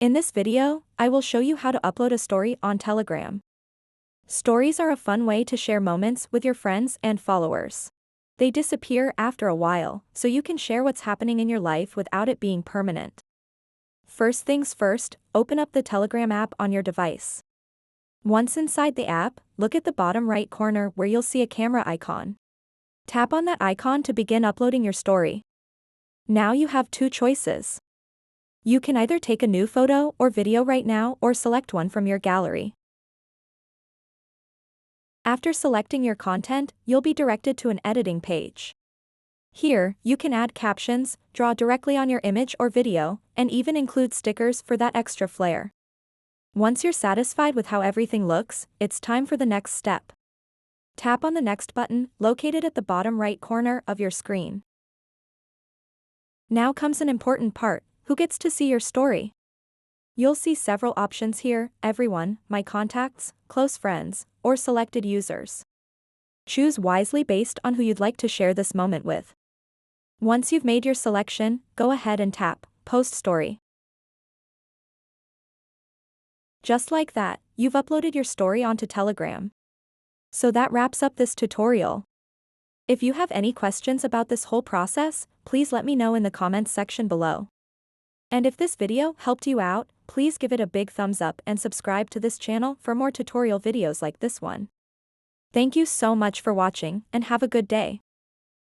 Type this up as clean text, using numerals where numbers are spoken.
In this video, I will show you how to upload a story on Telegram. Stories are a fun way to share moments with your friends and followers. They disappear after a while, so you can share what's happening in your life without it being permanent. First things first, open up the Telegram app on your device. Once inside the app, look at the bottom right corner where you'll see a camera icon. Tap on that icon to begin uploading your story. Now you have two choices. You can either take a new photo or video right now or select one from your gallery. After selecting your content, you'll be directed to an editing page. Here, you can add captions, draw directly on your image or video, and even include stickers for that extra flair. Once you're satisfied with how everything looks, it's time for the next step. Tap on the Next button, located at the bottom right corner of your screen. Now comes an important part: who gets to see your story? You'll see several options here: everyone, my contacts, close friends, or selected users. Choose wisely based on who you'd like to share this moment with. Once you've made your selection, go ahead and tap Post Story. Just like that, you've uploaded your story onto Telegram. So that wraps up this tutorial. If you have any questions about this whole process, please let me know in the comments section below. And if this video helped you out, please give it a big thumbs up and subscribe to this channel for more tutorial videos like this one. Thank you so much for watching and have a good day.